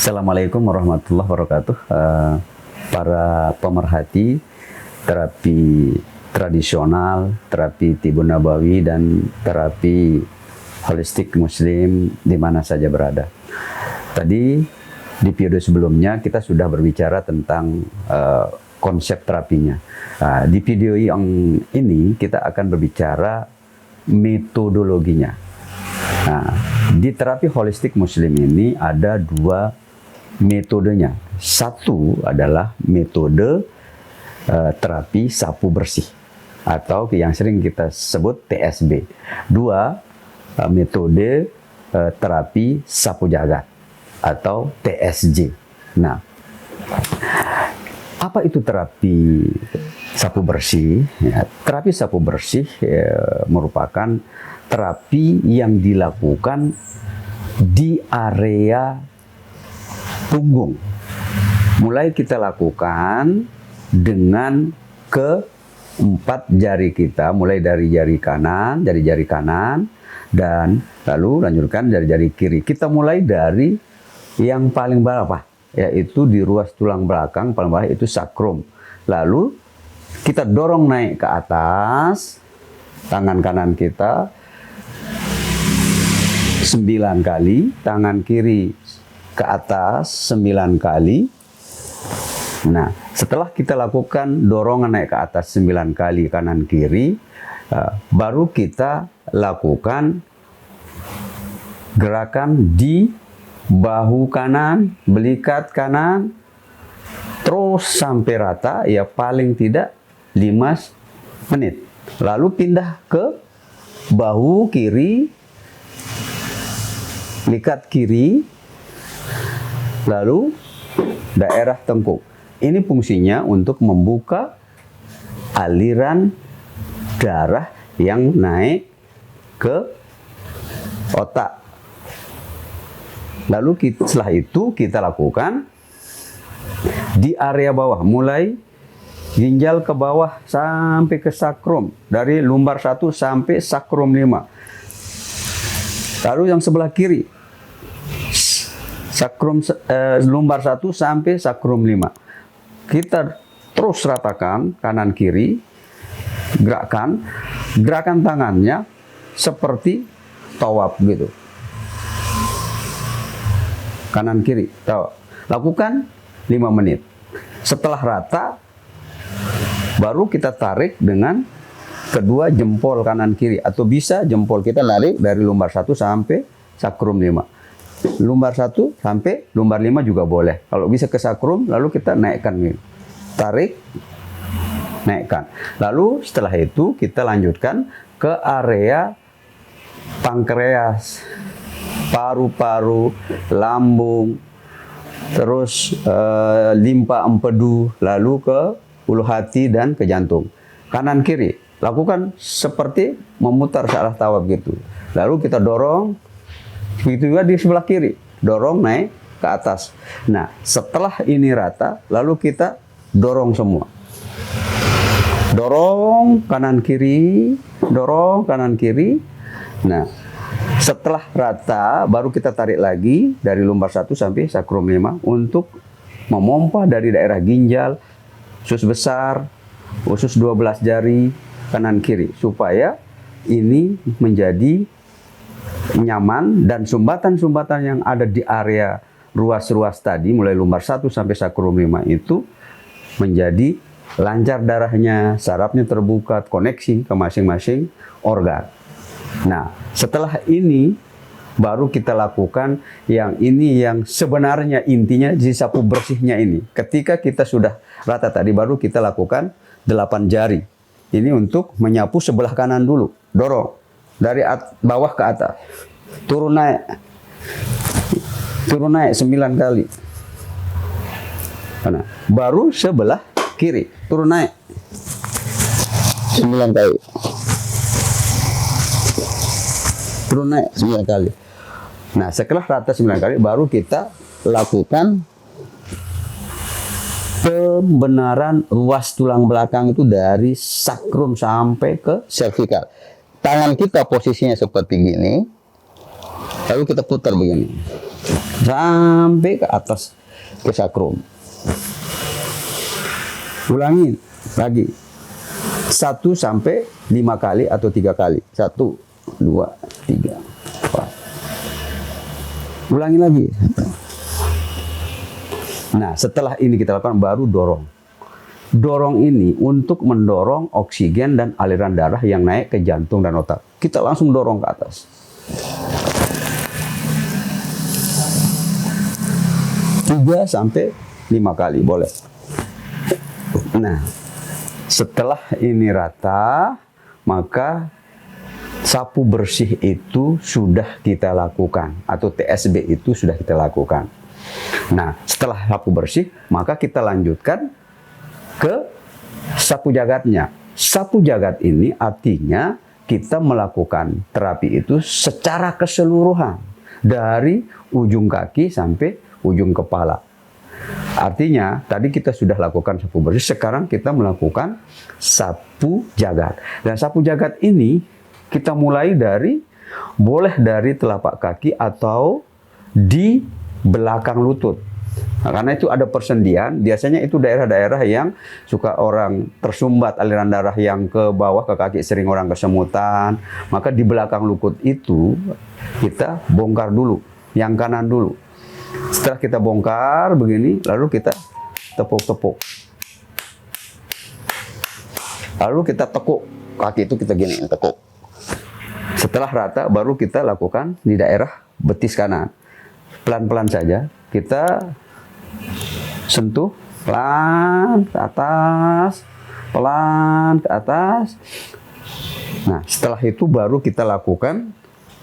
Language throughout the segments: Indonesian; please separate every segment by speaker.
Speaker 1: Assalamualaikum warahmatullahi wabarakatuh. Para pemerhati terapi tradisional, terapi Tibun Nabawi, dan terapi holistik muslim di mana saja berada. Tadi di video sebelumnya kita sudah berbicara tentang konsep terapinya. Di video yang ini kita akan berbicara metodologinya. Nah, di terapi holistik muslim ini ada dua metodenya. Satu adalah metode terapi sapu bersih atau yang sering kita sebut TSB. Dua, metode terapi sapu jagat atau TSJ. Nah, apa itu terapi sapu bersih? Ya, terapi sapu bersih merupakan terapi yang dilakukan di area punggung. Mulai kita lakukan dengan keempat jari kita, mulai dari jari kanan, dan lalu lanjutkan dari jari kiri. Kita mulai dari yang paling bawah, yaitu di ruas tulang belakang, paling bawah itu sakrum. Lalu kita dorong naik ke atas, tangan kanan kita 9 kali, tangan kiri ke atas 9 kali. Nah, setelah kita lakukan dorongan naik ke atas 9 kali kanan kiri, baru kita lakukan gerakan di bahu kanan, belikat kanan, terus sampai rata, ya paling tidak 5 menit. Lalu pindah ke bahu kiri, belikat kiri, lalu daerah tengkuk. Ini fungsinya untuk membuka aliran darah yang naik ke otak. Lalu setelah itu kita lakukan di area bawah, mulai ginjal ke bawah sampai ke sakrum, dari lumbar 1 sampai sakrum 5. Lalu yang sebelah kiri, sakrum lumbar 1 sampai sakrum 5. Kita terus ratakan kanan kiri, gerakan tangannya seperti tawaf gitu. Kanan kiri, tawaf. Lakukan 5 menit. Setelah rata, baru kita tarik dengan kedua jempol kanan kiri, atau bisa jempol kita narik dari lumbar 1 sampai sakrum 5. Lumbar 1 sampai lumbar 5 juga boleh. Kalau bisa ke sakrum, lalu kita naikkan ini. Tarik, naikkan. Lalu setelah itu kita lanjutkan ke area pankreas, paru-paru, lambung, terus limpa empedu, lalu ke ulu hati dan ke jantung. Kanan kiri, lakukan seperti memutar salah tawaf gitu. Lalu kita dorong, begitu juga di sebelah kiri, dorong naik ke atas. Nah, setelah ini rata, lalu kita dorong semua. Dorong kanan kiri, dorong kanan kiri. Nah, setelah rata, baru kita tarik lagi dari lumbar 1 sampai sakrum 5 untuk memompa dari daerah ginjal, usus besar, usus 12 jari, kanan kiri, supaya ini menjadi nyaman dan sumbatan-sumbatan yang ada di area ruas-ruas tadi, mulai lumbar 1 sampai sakrum 5 itu menjadi lancar darahnya, sarafnya terbuka, koneksi ke masing-masing organ. Nah, setelah ini baru kita lakukan yang ini, yang sebenarnya intinya di sapu bersihnya ini. Ketika kita sudah rata tadi, baru kita lakukan 8 jari. Ini untuk menyapu sebelah kanan dulu. Dorong dari bawah ke atas. Turun naik 9 kali. Nah, baru sebelah kiri, turun naik 9 kali. Turun naik 9 kali. Nah, setelah rata 9 kali, baru kita lakukan pembenaran ruas tulang belakang itu dari sakrum sampai ke cervical. Tangan kita posisinya seperti gini, lalu kita putar begini. sampai ke atas ke sakrum. Ulangin lagi 1 sampai 5 kali atau 3 kali. 1, 2, 3, 4. Ulangi lagi. Nah, setelah ini kita lakukan baru dorong. Dorong ini untuk mendorong oksigen dan aliran darah yang naik ke jantung dan otak. Kita langsung dorong ke atas. 3 sampai 5 kali boleh. Nah, setelah ini rata, maka sapu bersih itu sudah kita lakukan, atau TSB itu sudah kita lakukan. Nah, setelah sapu bersih, maka kita lanjutkan ke sapu jagatnya. Sapu jagat ini artinya kita melakukan terapi itu secara keseluruhan, dari ujung kaki sampai ujung kepala. Artinya, tadi kita sudah lakukan sapu bersih, sekarang kita melakukan sapu jagat. Dan sapu jagat ini kita mulai boleh dari telapak kaki atau di belakang lutut. Nah, karena itu ada persendian, biasanya itu daerah-daerah yang suka orang tersumbat aliran darah yang ke bawah ke kaki, sering orang kesemutan. Maka di belakang lutut itu kita bongkar dulu, yang kanan dulu. Setelah kita bongkar begini, lalu kita tepuk-tepuk. Lalu kita tekuk, kaki itu kita gini, tekuk. Setelah rata, baru kita lakukan di daerah betis kanan. Pelan-pelan saja, kita sentuh, pelan ke atas, pelan ke atas. Nah, setelah itu baru kita lakukan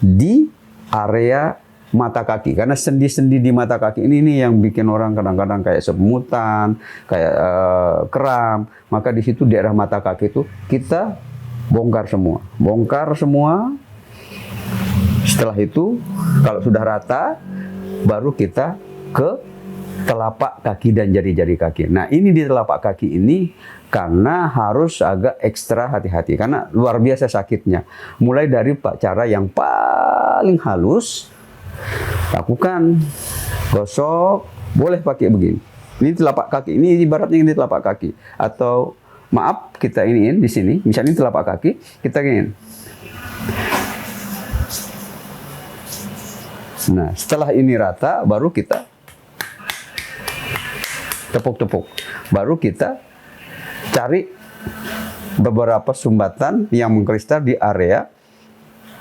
Speaker 1: di area mata kaki. Karena sendi-sendi di mata kaki ini yang bikin orang kadang-kadang kayak semutan, kayak kram. Maka di situ daerah mata kaki itu kita bongkar semua. Bongkar semua. Setelah itu, kalau sudah rata, baru kita ke telapak kaki dan jari-jari kaki. Nah, ini di telapak kaki ini karena harus agak ekstra hati-hati karena luar biasa sakitnya. Mulai dari cara yang paling halus, lakukan gosok, boleh pakai begini. Ini telapak kaki, ini ibaratnya ini telapak kaki. Atau maaf, kita iniin di sini, misalnya ini telapak kaki, kita iniin. Nah, setelah ini rata, baru kita tepuk-tepuk. Baru kita cari beberapa sumbatan yang mengkristal di area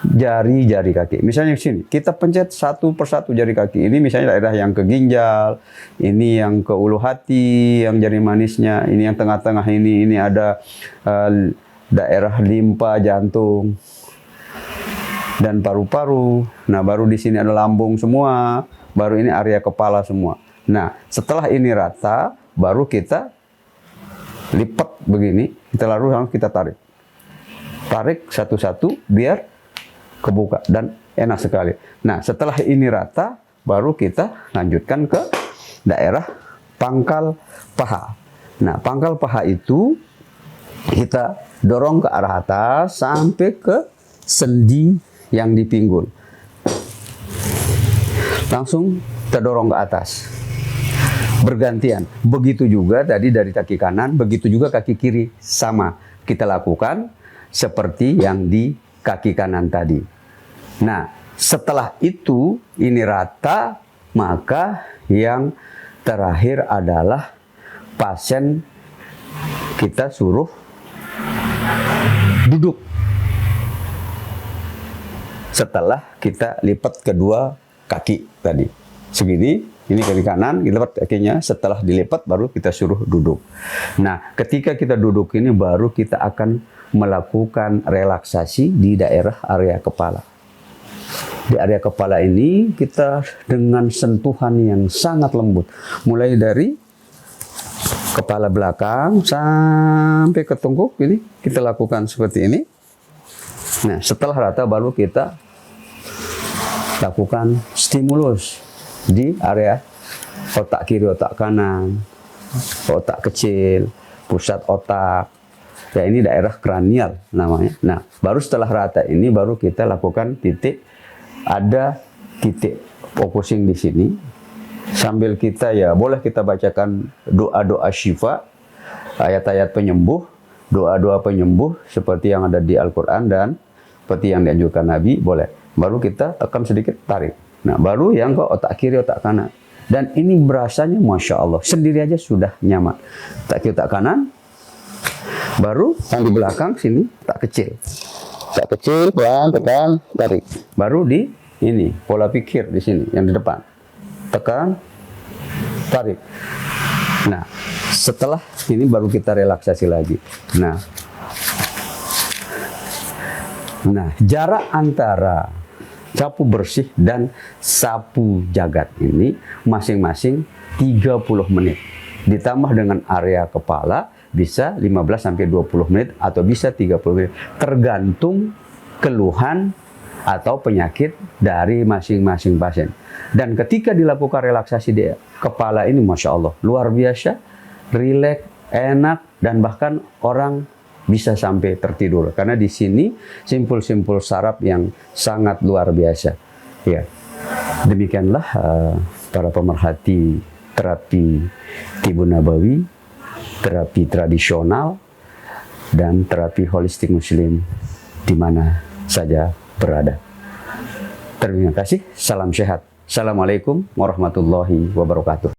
Speaker 1: jari-jari kaki. Misalnya di sini, kita pencet satu persatu jari kaki. Ini misalnya daerah yang ke ginjal, ini yang ke ulu hati, yang jari manisnya, ini yang tengah-tengah ini ada daerah limpa, jantung, dan paru-paru. Nah, baru di sini ada lambung semua, baru ini area kepala semua. Nah, setelah ini rata, baru kita lipat begini, kita lalu kita tarik. Tarik satu-satu biar kebuka dan enak sekali. Nah, setelah ini rata, baru kita lanjutkan ke daerah pangkal paha. Nah, pangkal paha itu kita dorong ke arah atas sampai ke sendi yang di pinggul. Langsung kita dorong ke atas. Bergantian. Begitu juga tadi dari kaki kanan, begitu juga kaki kiri. Sama. Kita lakukan seperti yang di kaki kanan tadi. Nah, setelah itu ini rata, maka yang terakhir adalah pasien kita suruh duduk. Setelah kita lipat kedua kaki tadi. Segini, ini kaki kanan, kita lipat kakinya. Setelah dilipat, baru kita suruh duduk. Nah, ketika kita duduk ini, baru kita akan melakukan relaksasi di daerah area kepala. Di area kepala ini, kita dengan sentuhan yang sangat lembut. Mulai dari kepala belakang sampai ke tungkuk, ini kita lakukan seperti ini. Nah, setelah rata, baru kita lakukan stimulus di area otak kiri, otak kanan, otak kecil, pusat otak. Ya, ini daerah kranial namanya. Nah, baru setelah rata ini baru kita lakukan titik, ada titik focusing di sini. Sambil kita ya boleh kita bacakan doa-doa syifa, ayat-ayat penyembuh, doa-doa penyembuh seperti yang ada di Al-Quran dan seperti yang dianjurkan Nabi, boleh. Baru kita tekan sedikit, tarik. Nah, baru yang ke otak kiri, otak kanan. Dan ini berasanya Masya Allah, sendiri aja sudah nyaman. Otak kiri, otak kanan, baru yang di belakang sini, otak kecil. Otak kecil, pelan, tekan, tarik. Baru di ini, pola pikir di sini, yang di depan. Tekan, tarik. Nah, setelah ini baru kita relaksasi lagi. Nah, jarak antara sapu bersih dan sapu jagat ini masing-masing 30 menit. Ditambah dengan area kepala bisa 15-20 menit atau bisa 30 menit. Tergantung keluhan atau penyakit dari masing-masing pasien. Dan ketika dilakukan relaksasi di kepala ini, Masya Allah, luar biasa, rileks, enak, dan bahkan orang bisa sampai tertidur. Karena di sini simpul-simpul saraf yang sangat luar biasa. Ya, demikianlah para pemerhati terapi Tibun Nabawi, terapi tradisional, dan terapi holistik muslim di mana saja berada. Terima kasih, salam sehat. Assalamualaikum warahmatullahi wabarakatuh.